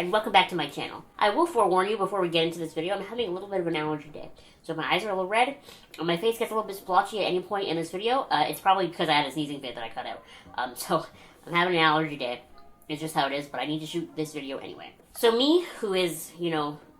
and welcome back to my channel. I will forewarn you before we get into this video, I'm having a little bit of an allergy day. So my eyes are a little red, and my face gets a little bit splotchy at any point in this video. It's probably because I had a sneezing fit that I cut out. So I'm having an allergy day. It's just how it is, but I need to shoot this video anyway. So me, who is,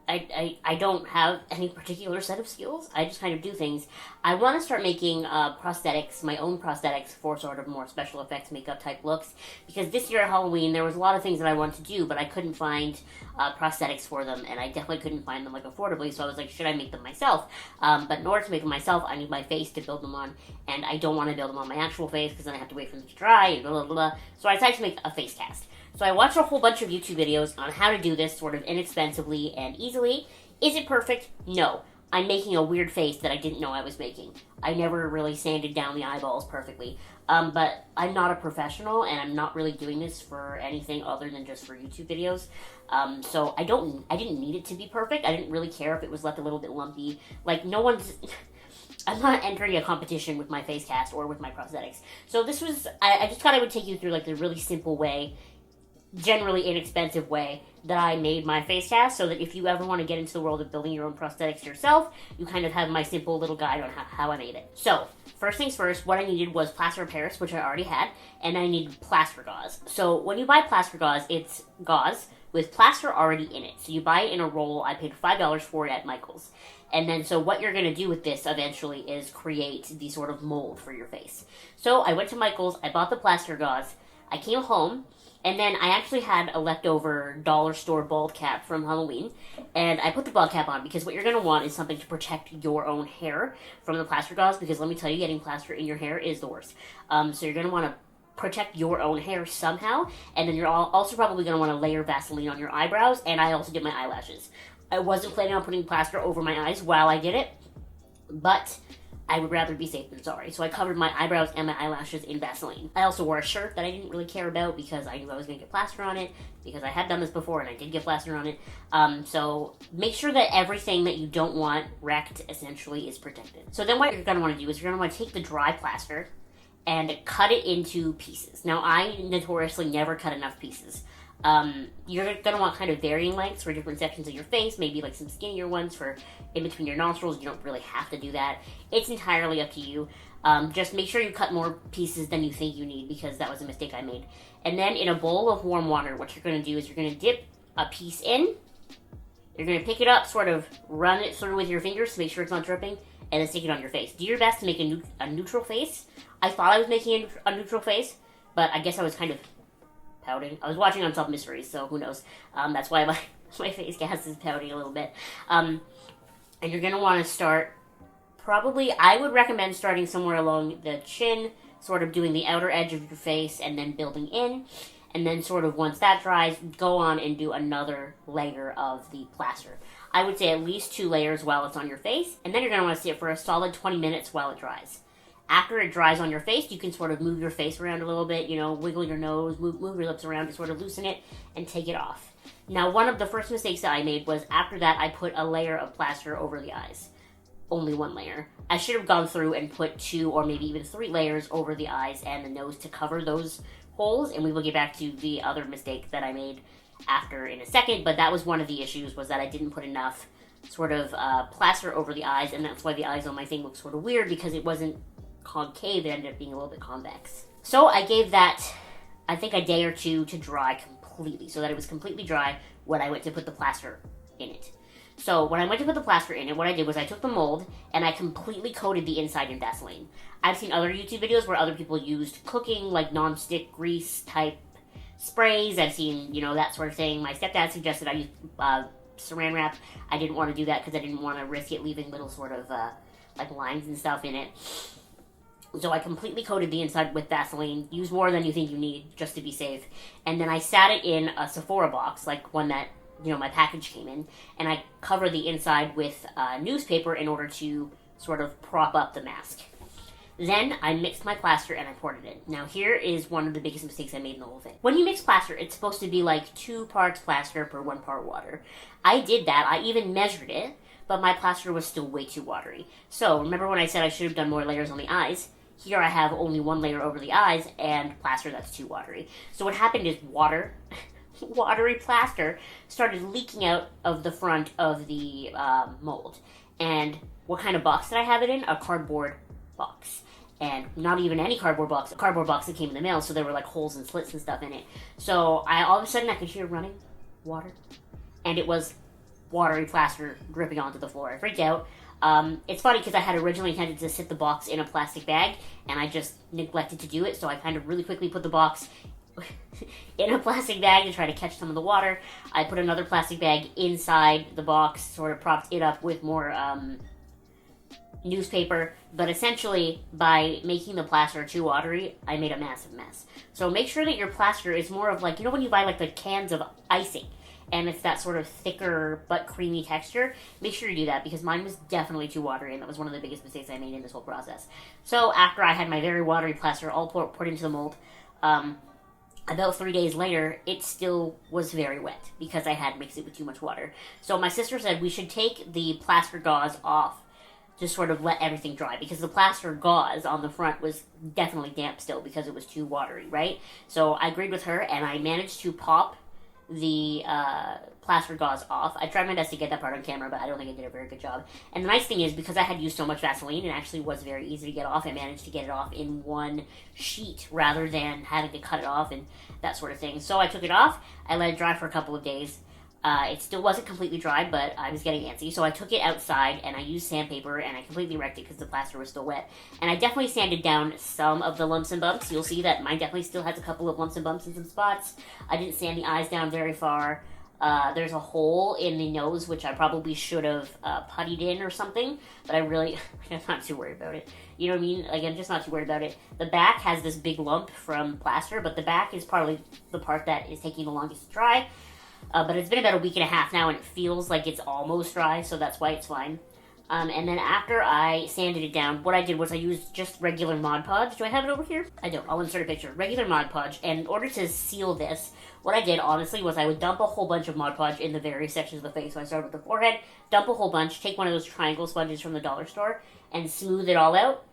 I don't have any particular set of skills. I just kind of do things. I want to start making prosthetics, my own prosthetics for sort of more special effects makeup type looks. Because this year at Halloween, there was a lot of things that I wanted to do, but I couldn't find prosthetics for them, and I definitely couldn't find them affordably. So I was like, should I make them myself? But in order to make them myself, I need my face to build them on, and I don't want to build them on my actual face because then I have to wait for them to dry and blah blah blah. So I decided to make a face cast. So I watched a whole bunch of YouTube videos on how to do this sort of inexpensively and easily. Is it perfect? No. I'm making a weird face that I didn't know I was making. I never really sanded down the eyeballs perfectly. But I'm not a professional, and I'm not really doing this for anything other than just for YouTube videos. So I didn't need it to be perfect. I didn't really care if it was left a little bit lumpy. I'm not entering a competition with my face cast or with my prosthetics. So this was, I just thought I would take you through the really simple way, generally inexpensive way that I made my face cast, so that if you ever want to get into the world of building your own prosthetics yourself, you kind of have my simple little guide on how I made it. So, first things first, what I needed was plaster of Paris, which I already had, and I needed plaster gauze. So, when you buy plaster gauze, it's gauze with plaster already in it. So you buy it in a roll. I paid $5 for it at Michael's. And then, so what you're going to do with this eventually is create the sort of mold for your face. So, I went to Michael's, I bought the plaster gauze, I came home, and then I actually had a leftover dollar store bald cap from Halloween, and I put the bald cap on because what you're going to want is something to protect your own hair from the plaster gauze, because let me tell you, getting plaster in your hair is the worst. So you're going to want to protect your own hair somehow, and then you're also probably going to want to layer Vaseline on your eyebrows, and I also did my eyelashes. I wasn't planning on putting plaster over my eyes while I did it, but I would rather be safe than sorry. So I covered my eyebrows and my eyelashes in Vaseline. I also wore a shirt that I didn't really care about because I knew I was going to get plaster on it, because I had done this before and I did get plaster on it. So make sure that everything that you don't want wrecked essentially is protected. So then what you're going to want to do is you're going to want to take the dry plaster and cut it into pieces. Now I notoriously never cut enough pieces. You're going to want kind of varying lengths for different sections of your face, maybe some skinnier ones for in between your nostrils. You don't really have to do that. It's entirely up to you. Just make sure you cut more pieces than you think you need, because that was a mistake I made. And then in a bowl of warm water, what you're going to do is you're going to dip a piece in. You're going to pick it up, sort of run it through with your fingers to make sure it's not dripping, and then stick it on your face. Do your best to make a neutral face. I thought I was making a neutral face, but I guess I was kind of pouting. I was watching Unsolved Mysteries, so who knows. That's why my face cast is pouting a little bit. And you're going to want to start, probably, I would recommend starting somewhere along the chin, sort of doing the outer edge of your face, and then building in. And then sort of once that dries, go on and do another layer of the plaster. I would say at least 2 layers while it's on your face. And then you're going to want to see it for a solid 20 minutes while it dries. After it dries on your face, you can sort of move your face around a little bit, wiggle your nose, move your lips around to sort of loosen it and take it off. Now, one of the first mistakes that I made was after that, I put a layer of plaster over the eyes. Only 1 layer. I should have gone through and put 2 or maybe even 3 layers over the eyes and the nose to cover those holes, and we will get back to the other mistake that I made after in a second, but that was one of the issues, was that I didn't put enough sort of plaster over the eyes, and that's why the eyes on my thing look sort of weird, because it wasn't concave, it ended up being a little bit convex. So I gave that, I think, a day or 2 to dry completely, so that it was completely dry when I went to put the plaster in it. So when I went to put the plaster in it, what I did was I took the mold and I completely coated the inside in Vaseline. I've seen other YouTube videos where other people used cooking, non-stick grease type sprays. I've seen, that sort of thing. My stepdad suggested I use saran wrap. I didn't want to do that because I didn't want to risk it leaving little sort of lines and stuff in it. So I completely coated the inside with Vaseline. Use more than you think you need, just to be safe. And then I sat it in a Sephora box, one that, my package came in. And I covered the inside with newspaper in order to sort of prop up the mask. Then I mixed my plaster and I poured it in. Now here is one of the biggest mistakes I made in the whole thing. When you mix plaster, it's supposed to be 2 parts plaster per 1 part water. I did that. I even measured it, but my plaster was still way too watery. So remember when I said I should have done more layers on the eyes? Here I have only 1 layer over the eyes and plaster that's too watery. So what happened is water watery plaster started leaking out of the front of the mold. And what kind of box did I have it in? A cardboard box. And not even any cardboard box, a cardboard box that came in the mail, so there were like holes and slits and stuff in it. So all of a sudden I could hear running water, and it was watery plaster dripping onto the floor. I freaked out. It's funny because I had originally intended to sit the box in a plastic bag, and I just neglected to do it, so I kind of really quickly put the box in a plastic bag to try to catch some of the water. I put another plastic bag inside the box, sort of propped it up with more newspaper, but essentially by making the plaster too watery, I made a massive mess. So make sure that your plaster is more of like, you know when you buy like the cans of icing, and it's that sort of thicker but creamy texture, make sure you do that, because mine was definitely too watery, and that was one of the biggest mistakes I made in this whole process. So after I had my very watery plaster all poured into the mold, about 3 days later, it still was very wet because I had mixed it with too much water. So my sister said we should take the plaster gauze off to sort of let everything dry, because the plaster gauze on the front was definitely damp still because it was too watery, right? So I agreed with her, and I managed to pop the plaster gauze off. I tried my best to get that part on camera, but I don't think I did a very good job. And the nice thing is, because I had used so much Vaseline, it actually was very easy to get off. I managed to get it off in one sheet rather than having to cut it off and that sort of thing. So I took it off, I let it dry for a couple of days. It still wasn't completely dry, but I was getting antsy, so I took it outside and I used sandpaper and I completely wrecked it because the plaster was still wet. And I definitely sanded down some of the lumps and bumps. You'll see that mine definitely still has a couple of lumps and bumps in some spots. I didn't sand the eyes down very far. There's a hole in the nose, which I probably should have puttied in or something, but I'm not too worried about it. You know what I mean? Like, I'm just not too worried about it. The back has this big lump from plaster, but the back is probably the part that is taking the longest to dry. But it's been about a week and a half now, and it feels like it's almost dry, so that's why it's fine. And then after I sanded it down, what I did was I used just regular ModPodge. Do I have it over here? I don't. I'll insert a picture. Regular ModPodge. And in order to seal this, what I did, honestly, was I would dump a whole bunch of ModPodge in the various sections of the face. So I started with the forehead, dump a whole bunch, take one of those triangle sponges from the dollar store, and smooth it all out.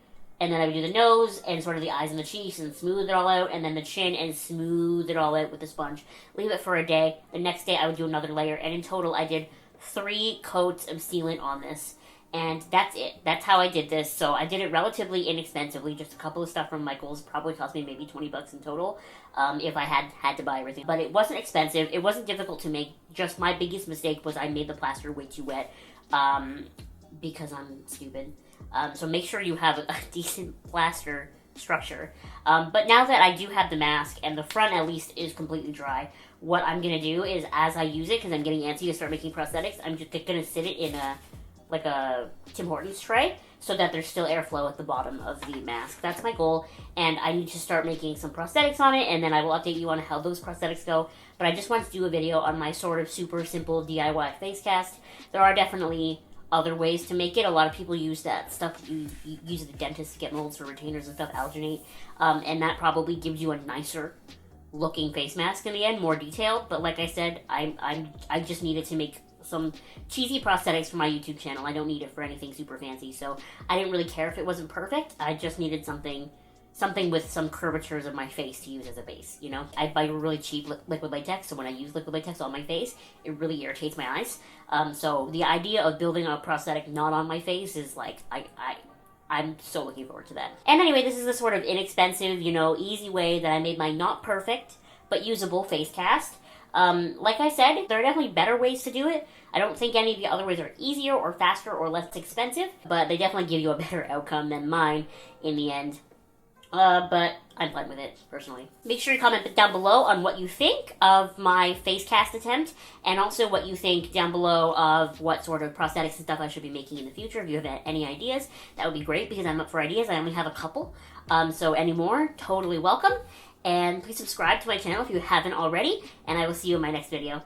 And then I would do the nose and sort of the eyes and the cheeks and smooth it all out, and then the chin and smooth it all out with the sponge. Leave it for a day. The next day I would do another layer, and in total I did 3 coats of sealant on this. And that's it. That's how I did this. So I did it relatively inexpensively, just a couple of stuff from Michael's. Probably cost me maybe $20 in total, if I had to buy everything. But it wasn't expensive. It wasn't difficult to make. Just my biggest mistake was I made the plaster way too wet, because I'm stupid. So make sure you have a decent plaster structure. But now that I do have the mask, and the front at least is completely dry, what I'm going to do is, as I use it, because I'm getting antsy to start making prosthetics, I'm just going to sit it in a Tim Hortons tray, so that there's still airflow at the bottom of the mask. That's my goal, and I need to start making some prosthetics on it, and then I will update you on how those prosthetics go. But I just wanted to do a video on my sort of super simple DIY face cast. There are definitely other ways to make it. A lot of people use that stuff you use at the dentist to get molds for retainers and stuff, alginate, and that probably gives you a nicer looking face mask in the end, more detailed. But like I said, I just needed to make some cheesy prosthetics for my YouTube channel. I don't need it for anything super fancy, so I didn't really care if it wasn't perfect. I just needed something with some curvatures of my face to use as a base, you know? I buy really cheap liquid latex, so when I use liquid latex on my face, it really irritates my eyes. So the idea of building a prosthetic not on my face is like, I'm so looking forward to that. And anyway, this is a sort of inexpensive, you know, easy way that I made my not perfect, but usable face cast. Like I said, there are definitely better ways to do it. I don't think any of the other ways are easier or faster or less expensive, but they definitely give you a better outcome than mine in the end. But I'm fine with it, personally. Make sure you comment down below on what you think of my face cast attempt, and also what you think down below of what sort of prosthetics and stuff I should be making in the future. If you have any ideas, that would be great, because I'm up for ideas. I only have a couple, so any more, totally welcome. And please subscribe to my channel if you haven't already, and I will see you in my next video.